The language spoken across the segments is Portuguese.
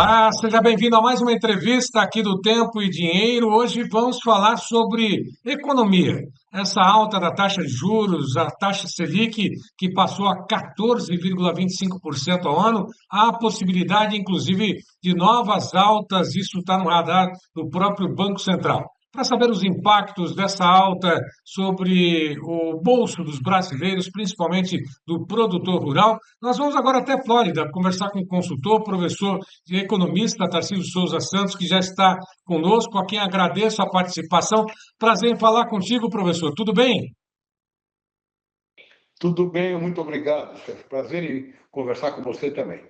Olá, seja bem-vindo a mais uma entrevista aqui do Tempo e Dinheiro. Hoje vamos falar sobre economia. Essa alta da taxa de juros, a taxa Selic, que passou a 14,25% ao ano, há a possibilidade, inclusive, de novas altas. Isso está no radar do próprio Banco Central. Para saber os impactos dessa alta sobre o bolso dos brasileiros, principalmente do produtor rural, nós vamos agora até Flórida conversar com o consultor, professor e economista Tarcísio Souza Santos, que já está conosco, a quem agradeço a participação. Prazer em falar contigo, professor. Tudo bem? Tudo bem, muito obrigado, Sérgio. Prazer em conversar com você também.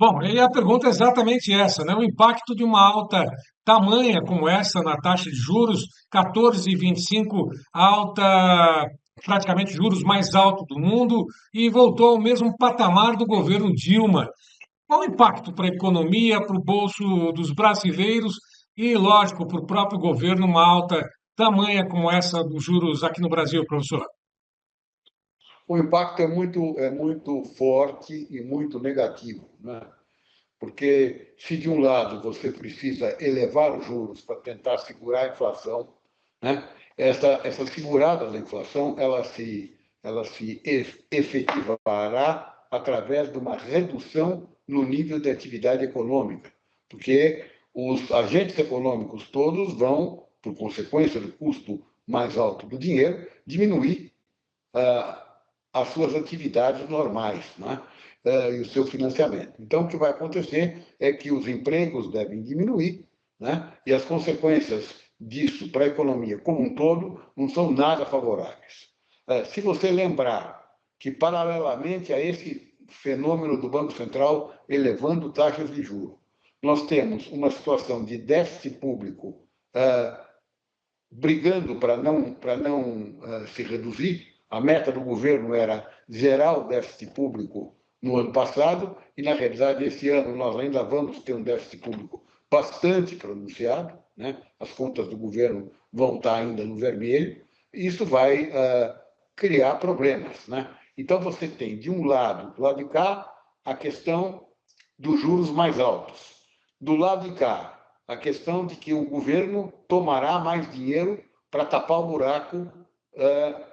Bom, e a pergunta é exatamente essa, né? O impacto de uma alta tamanha como essa na taxa de juros, 14,25, alta, praticamente juros mais alto do mundo, e voltou ao mesmo patamar do governo Dilma. Qual o impacto para a economia, para o bolso dos brasileiros e, lógico, para o próprio governo, uma alta tamanha como essa dos juros aqui no Brasil, professor? O impacto é muito forte e muito negativo, né? Porque se de um lado você precisa elevar os juros para tentar segurar a inflação, né? Essa segurada da inflação ela se efetivará através de uma redução no nível de atividade econômica, porque os agentes econômicos todos vão, por consequência do custo mais alto do dinheiro, diminuir as suas atividades normais, né? E o seu financiamento. Então, o que vai acontecer é que os empregos devem diminuir, né? E as consequências disso para a economia como um todo não são nada favoráveis. Se você lembrar que, paralelamente a esse fenômeno do Banco Central elevando taxas de juros, nós temos uma situação de déficit público brigando para não se reduzir. A meta do governo era zerar o déficit público no ano passado e, na realidade, esse ano nós ainda vamos ter um déficit público bastante pronunciado, né? As contas do governo vão estar ainda no vermelho, e isso vai criar problemas, né? Então, você tem, de um lado, do lado de cá, a questão dos juros mais altos. Do lado de cá, a questão de que o governo tomará mais dinheiro para tapar o buraco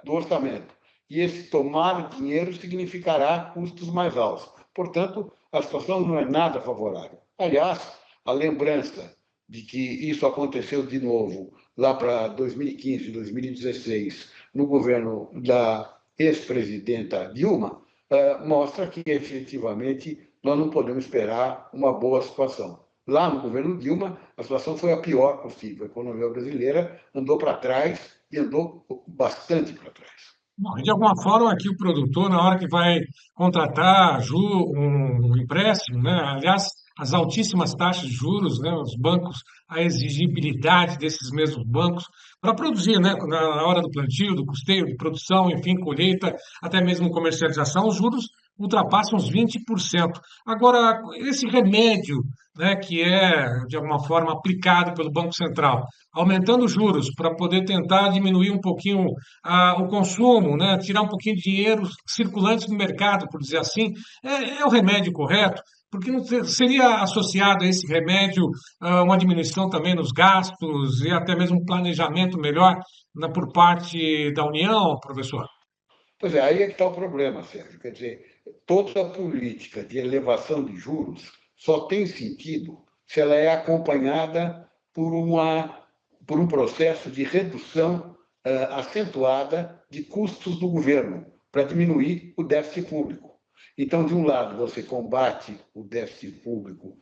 do orçamento. E esse tomar dinheiro significará custos mais altos. Portanto, a situação não é nada favorável. Aliás, a lembrança de que isso aconteceu de novo lá para 2015, 2016, no governo da ex-presidenta Dilma, mostra que, efetivamente, nós não podemos esperar uma boa situação. Lá no governo Dilma, a situação foi a pior possível. A economia brasileira andou para trás e andou bastante para trás. Bom, de alguma forma, aqui o produtor, na hora que vai contratar um empréstimo, né? Aliás, as altíssimas taxas de juros, né? Os bancos, a exigibilidade desses mesmos bancos para produzir, né? Na hora do plantio, do custeio, de produção, enfim, colheita, até mesmo comercialização, os juros ultrapassam os 20%. Agora, esse remédio, né, que é, de alguma forma, aplicado pelo Banco Central, aumentando os juros para poder tentar diminuir um pouquinho o consumo, né? Tirar um pouquinho de dinheiro circulante no mercado, por dizer assim, é o remédio correto, porque não seria associado a esse remédio uma diminuição também nos gastos e até mesmo um planejamento melhor por parte da União, professor? Pois é, aí é que está o problema, Sérgio. Quer dizer, toda a política de elevação de juros só tem sentido se ela é acompanhada por um processo de redução acentuada de custos do governo para diminuir o déficit público. Então, de um lado, você combate o déficit público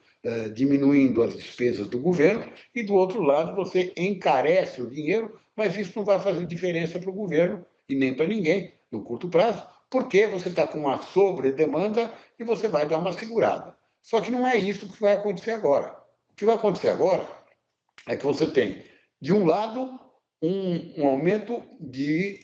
diminuindo as despesas do governo, e do outro lado, você encarece o dinheiro, mas isso não vai fazer diferença para o governo e nem para ninguém no curto prazo, porque você está com uma sobredemanda e você vai dar uma segurada. Só que não é isso que vai acontecer agora. O que vai acontecer agora é que você tem, de um lado, um aumento de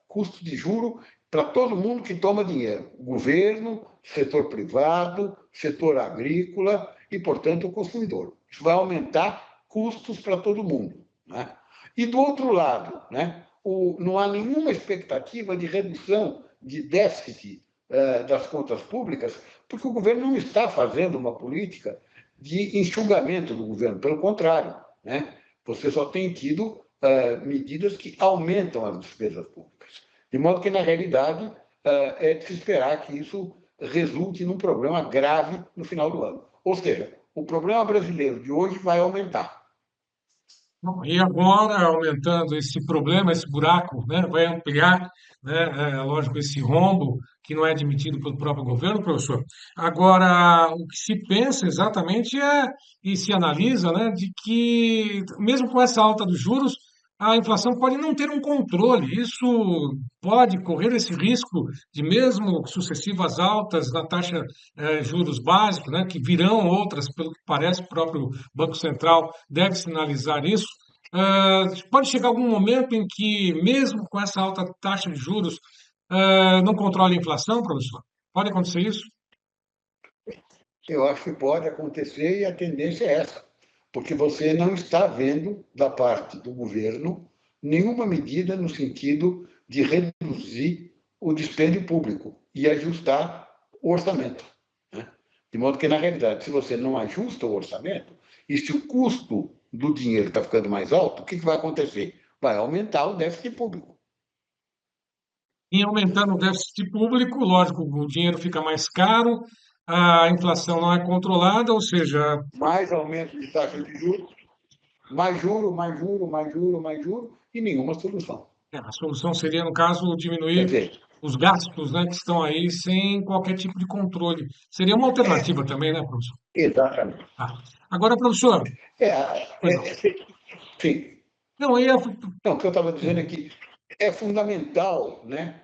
custo de juro para todo mundo que toma dinheiro: governo, setor privado, setor agrícola e, portanto, o consumidor. Isso vai aumentar custos para todo mundo, né? E, do outro lado, né, não há nenhuma expectativa de redução de déficit das contas públicas, porque o governo não está fazendo uma política de enxugamento do governo. Pelo contrário, né? Você só tem tido medidas que aumentam as despesas públicas. De modo que, na realidade, é de se esperar que isso resulte num problema grave no final do ano. Ou seja, o problema brasileiro de hoje vai aumentar. Bom, e agora, aumentando esse problema, esse buraco, né, vai ampliar, né, lógico, esse rombo que não é admitido pelo próprio governo, professor. Agora, o que se pensa exatamente e se analisa, né, de que, mesmo com essa alta dos juros, a inflação pode não ter um controle. Isso pode correr esse risco de, mesmo sucessivas altas na taxa juros básicos, né, que virão outras, pelo que parece, o próprio Banco Central deve sinalizar isso. Pode chegar algum momento em que, mesmo com essa alta taxa de juros, não controle a inflação, professor? Pode acontecer isso? Eu acho que pode acontecer e a tendência é essa, porque você não está vendo, da parte do governo, nenhuma medida no sentido de reduzir o dispêndio público e ajustar o orçamento. Né? De modo que, na realidade, se você não ajusta o orçamento, e se o custo do dinheiro está ficando mais alto, o que vai acontecer? Vai aumentar o déficit público. Em aumentando o déficit público, lógico, o dinheiro fica mais caro, a inflação não é controlada, ou seja, Mais aumento de taxa de juros, mais juro, mais juro, mais juro, mais juro, e nenhuma solução. a solução seria, no caso, Quer diminuir dizer, os gastos, né, que estão aí sem qualquer tipo de controle. Seria uma alternativa também, né, professor? exatamente. Ah. Agora, professor, É, pois não. sim. Não, eu ia, Não, o que eu estava dizendo é sim. que é fundamental, né,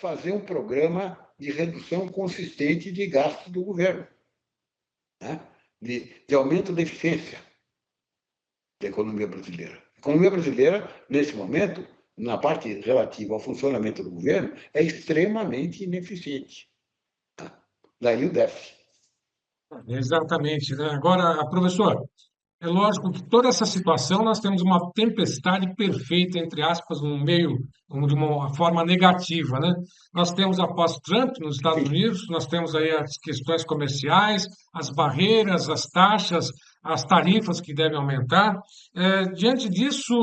fazer um programa de redução consistente de gastos do governo, né, de aumento da eficiência da economia brasileira. A economia brasileira, nesse momento, na parte relativa ao funcionamento do governo, é extremamente ineficiente. Daí o déficit. Exatamente, né? Agora, professor, é lógico que toda essa situação nós temos uma tempestade perfeita, entre aspas, no meio, de uma forma negativa, né? Nós temos após Trump nos Estados Sim. Unidos, nós temos aí as questões comerciais, as barreiras, as taxas, as tarifas que devem aumentar. Diante disso,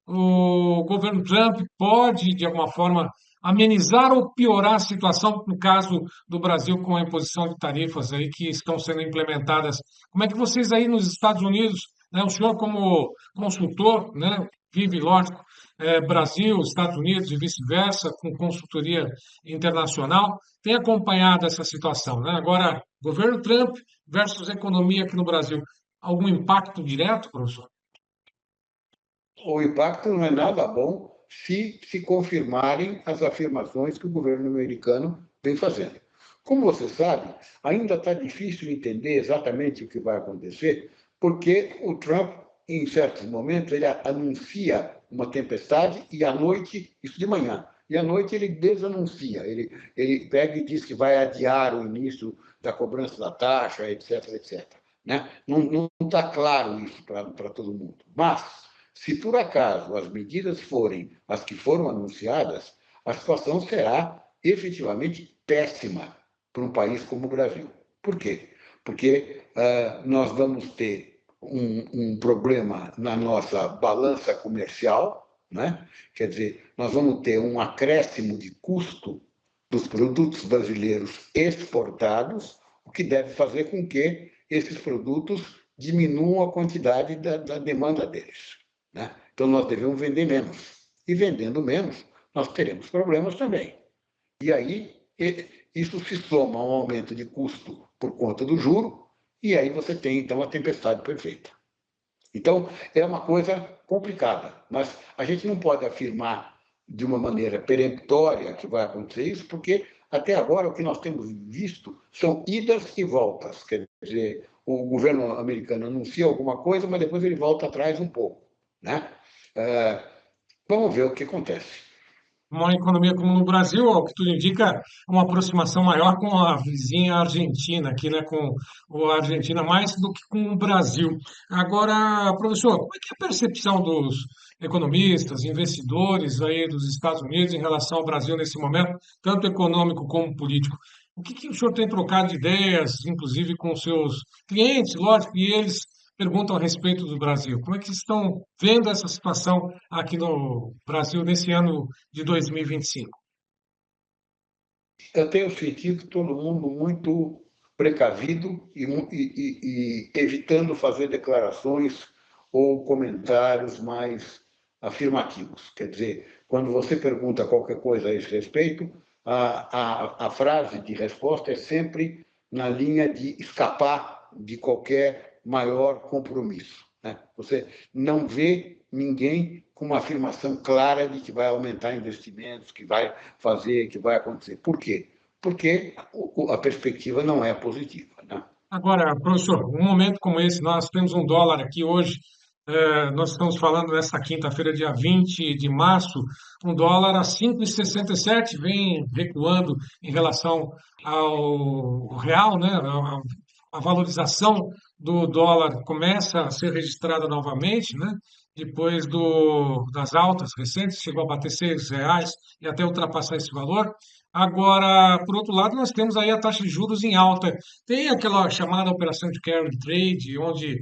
o governo Trump pode, de alguma forma, amenizar ou piorar a situação, no caso do Brasil, com a imposição de tarifas aí que estão sendo implementadas. Como é que vocês aí nos Estados Unidos, né, o senhor como consultor, né, vive, lógico, Brasil, Estados Unidos e vice-versa, com consultoria internacional, tem acompanhado essa situação, né? Agora, governo Trump versus economia aqui no Brasil, algum impacto direto, professor? O impacto não é nada bom se confirmarem as afirmações que o governo americano vem fazendo. Como você sabe, ainda está difícil entender exatamente o que vai acontecer, porque o Trump, em certos momentos, ele anuncia uma tempestade e à noite, isso de manhã, e à noite ele desanuncia, ele pega e diz que vai adiar o início da cobrança da taxa, etc, etc. Né? Não está claro isso para todo mundo. Mas, se por acaso as medidas forem as que foram anunciadas, a situação será efetivamente péssima para um país como o Brasil. Por quê? Porque nós vamos ter um problema na nossa balança comercial, né? Quer dizer, nós vamos ter um acréscimo de custo dos produtos brasileiros exportados, o que deve fazer com que esses produtos diminuam a quantidade da demanda deles. Né? Então, nós devemos vender menos. E vendendo menos, nós teremos problemas também. E aí, isso se soma a um aumento de custo por conta do juro, e aí você tem, então, a tempestade perfeita. Então, é uma coisa complicada, mas a gente não pode afirmar de uma maneira peremptória que vai acontecer isso, porque até agora o que nós temos visto são idas e voltas. Quer dizer, o governo americano anuncia alguma coisa, mas depois ele volta atrás um pouco. Né? Vamos ver o que acontece. Uma economia como no Brasil, ao que tudo indica, uma aproximação maior com a vizinha Argentina, aqui, né, com a Argentina mais do que com o Brasil. Agora, professor, como é que é a percepção dos economistas, investidores aí dos Estados Unidos em relação ao Brasil nesse momento, tanto econômico como político? O que que o senhor tem trocado de ideias, inclusive com os seus clientes, lógico, e eles perguntam a respeito do Brasil. Como é que vocês estão vendo essa situação aqui no Brasil nesse ano de 2025? Eu tenho sentido todo mundo muito precavido e evitando fazer declarações ou comentários mais afirmativos. Quer dizer, quando você pergunta qualquer coisa a esse respeito, a frase de resposta é sempre na linha de escapar de qualquer maior compromisso. Né? Você não vê ninguém com uma afirmação clara de que vai aumentar investimentos, que vai fazer, que vai acontecer. Por quê? Porque a perspectiva não é positiva. Né? Agora, professor, um momento como esse, nós temos um dólar aqui hoje, nós estamos falando nesta quinta-feira, dia 20 de março, um dólar a 5,67 vem recuando em relação ao real, né? A valorização do dólar começa a ser registrada novamente, né? Depois das altas recentes, chegou a bater R$ 6 e até ultrapassar esse valor. Agora, por outro lado, nós temos aí a taxa de juros em alta. Tem aquela chamada operação de carry trade, onde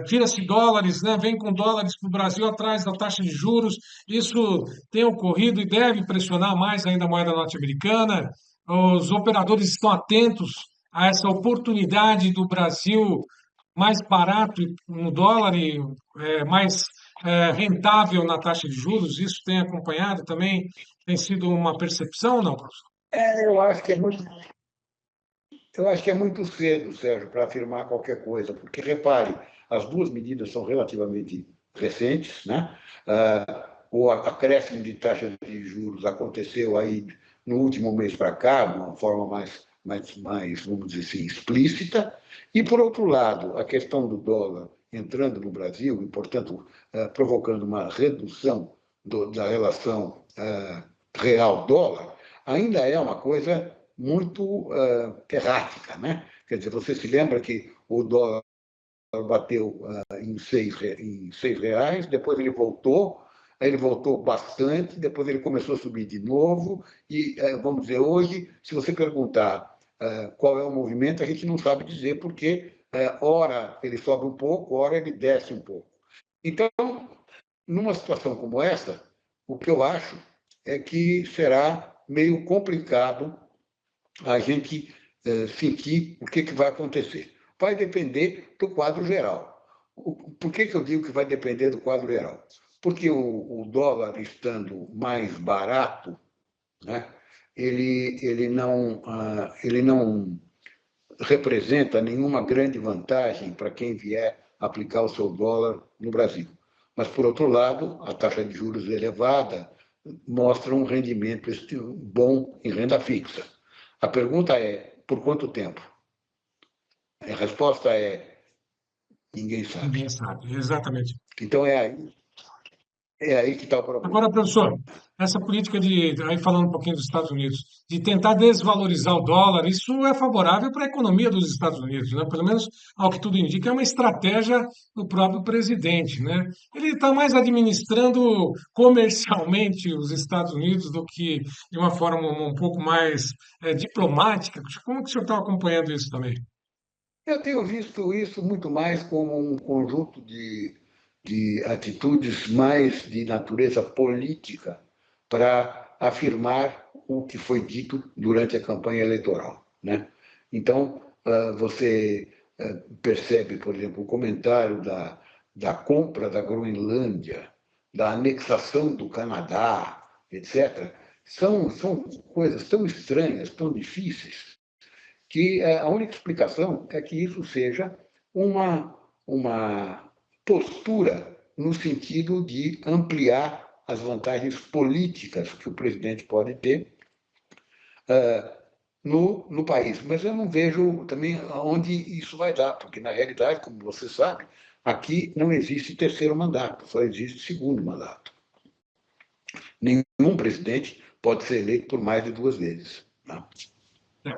tira-se dólares, né, vem com dólares para o Brasil atrás da taxa de juros. Isso tem ocorrido e deve pressionar mais ainda a moeda norte-americana. Os operadores estão atentos a essa oportunidade do Brasil mais barato no dólar e mais rentável na taxa de juros. Isso tem acompanhado também, tem sido uma percepção, não, professor? Eu acho que é muito, eu acho que é muito cedo, Sérgio, para afirmar qualquer coisa, porque repare, as duas medidas são relativamente recentes, né? O acréscimo de taxas de juros aconteceu aí no último mês para cá, de uma forma mais, vamos dizer assim, explícita, e, por outro lado, a questão do dólar entrando no Brasil e, portanto, provocando uma redução da relação real-dólar, ainda é uma coisa muito errática. Né? Quer dizer, você se lembra que o dólar bateu em R$ 6, depois ele voltou bastante, depois ele começou a subir de novo, e, vamos dizer, hoje, se você perguntar qual é o movimento, a gente não sabe dizer, porque ora ele sobe um pouco, ora ele desce um pouco. Então, numa situação como essa, o que eu acho é que será meio complicado a gente sentir o que vai acontecer. Vai depender do quadro geral. Por que eu digo que vai depender do quadro geral? Porque o dólar estando mais barato, né, ele não representa nenhuma grande vantagem para quem vier aplicar o seu dólar no Brasil. Mas, por outro lado, a taxa de juros elevada mostra um rendimento bom em renda fixa. A pergunta é, por quanto tempo? A resposta é, ninguém sabe. Ninguém sabe, exatamente. Então, é aí que está o problema. Agora, professor, essa política aí falando um pouquinho dos Estados Unidos, de tentar desvalorizar o dólar, isso é favorável para a economia dos Estados Unidos, né? Pelo menos, ao que tudo indica, é uma estratégia do próprio presidente, né? Ele está mais administrando comercialmente os Estados Unidos do que de uma forma um pouco mais diplomática. Como que o senhor está acompanhando isso também? Eu tenho visto isso muito mais como um conjunto de atitudes mais de natureza política para afirmar o que foi dito durante a campanha eleitoral. Né? Então, você percebe, por exemplo, o comentário da compra da Groenlândia, da anexação do Canadá, etc. São coisas tão estranhas, tão difíceis, que a única explicação é que isso seja uma postura no sentido de ampliar as vantagens políticas que o presidente pode ter no país. Mas eu não vejo também onde isso vai dar, porque, na realidade, como você sabe, aqui não existe terceiro mandato, só existe segundo mandato. Nenhum presidente pode ser eleito por mais de 2 vezes. Né?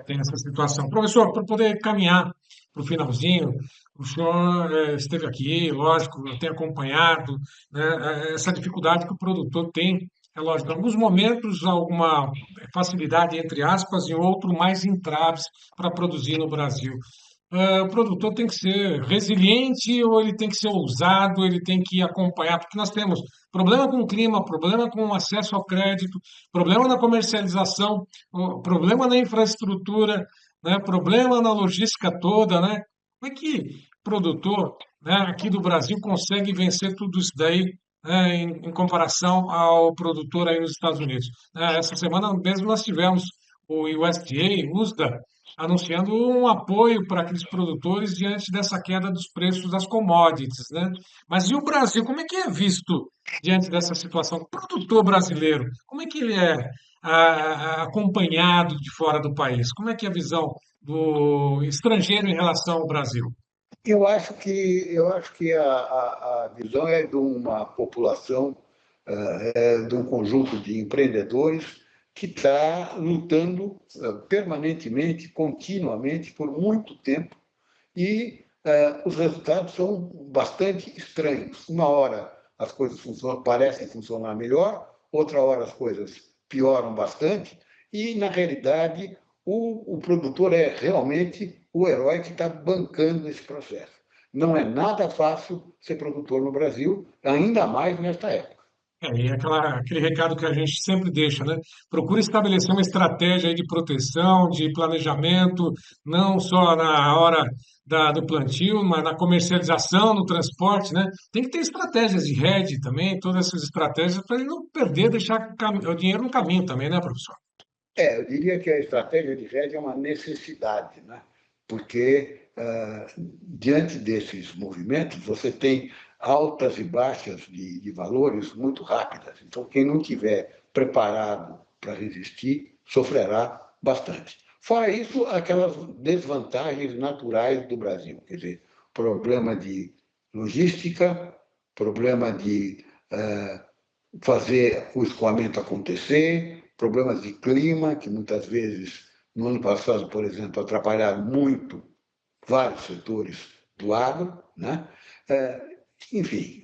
Tem essa situação. Professor, para poder caminhar para o finalzinho, o senhor esteve aqui, lógico, eu tenho acompanhado, né, essa dificuldade que o produtor tem É lógico, em alguns momentos, alguma facilidade, entre aspas, e outro mais entraves para produzir no Brasil. O produtor tem que ser resiliente ou ele tem que ser ousado, ele tem que acompanhar, porque nós temos problema com o clima, problema com o acesso ao crédito, problema na comercialização, problema na infraestrutura, né, problema na logística toda, né? Como é que o produtor, né, aqui do Brasil consegue vencer tudo isso daí, né, em comparação ao produtor aí nos Estados Unidos? Essa semana mesmo nós tivemos o USDA, USDA, anunciando um apoio para aqueles produtores diante dessa queda dos preços das commodities, né? Mas e o Brasil, como é que é visto diante dessa situação? O produtor brasileiro, como é que ele é acompanhado de fora do país? Como é que é a visão do estrangeiro em relação ao Brasil? Eu acho que a visão é de uma população, de um conjunto de empreendedores que está lutando permanentemente, continuamente, por muito tempo, e os resultados são bastante estranhos. Uma hora as coisas parecem funcionar melhor, outra hora as coisas pioram bastante, e, na realidade, o produtor é realmente o herói que está bancando esse processo. Não é nada fácil ser produtor no Brasil, ainda mais nesta época. E aquele recado que a gente sempre deixa, né? Procure estabelecer uma estratégia aí de proteção, de planejamento, não só na hora do plantio, mas na comercialização, no transporte, né? Tem que ter estratégias de hedge também, todas essas estratégias para ele não perder, deixar o dinheiro no caminho também, né, professor? Eu diria que a estratégia de rede é uma necessidade, né? Porque, diante desses movimentos, você tem altas e baixas de valores muito rápidas. Então, quem não tiver preparado para resistir, sofrerá bastante. Fora isso, aquelas desvantagens naturais do Brasil, quer dizer, problema de logística, problema de fazer o escoamento acontecer, problemas de clima, que muitas vezes, no ano passado, por exemplo, atrapalharam muito vários setores do agro, né? Enfim,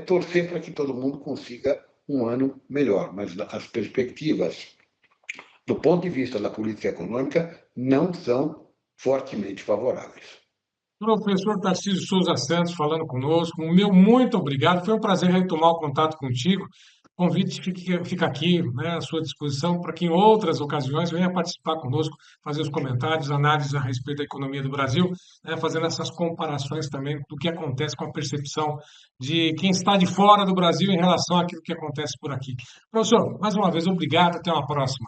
torcer para que todo mundo consiga um ano melhor, mas as perspectivas, do ponto de vista da política econômica, não são fortemente favoráveis. Professor Tarcísio Souza Santos falando conosco, o meu muito obrigado. Foi um prazer retomar o contato contigo. O convite fica aqui, né, à sua disposição para que em outras ocasiões venha participar conosco, fazer os comentários, análises a respeito da economia do Brasil, né, fazendo essas comparações também do que acontece com a percepção de quem está de fora do Brasil em relação àquilo que acontece por aqui. Professor, mais uma vez, obrigado. Até uma próxima.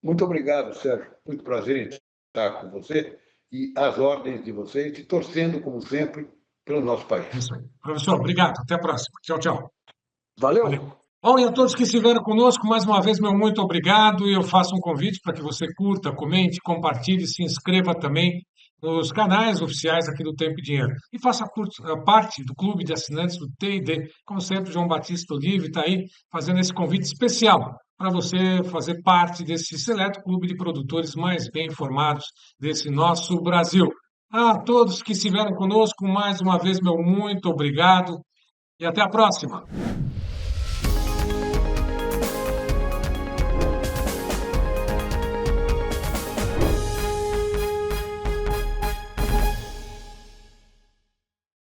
Muito obrigado, Sérgio. Muito prazer em estar com você e às ordens de vocês, e torcendo, como sempre, pelo nosso É país. isso aí. Professor, obrigado. Até a próxima. Tchau, tchau. Valeu! Valeu. Bom, e a todos que estiveram conosco, mais uma vez, meu muito obrigado. E eu faço um convite para que você curta, comente, compartilhe, se inscreva também nos canais oficiais aqui do Tempo e Dinheiro. E faça parte do clube de assinantes do TID. Como sempre, João Batista Olive está aí fazendo esse convite especial para você fazer parte desse seleto clube de produtores mais bem informados desse nosso Brasil. A todos que estiveram conosco, mais uma vez, meu muito obrigado e até a próxima.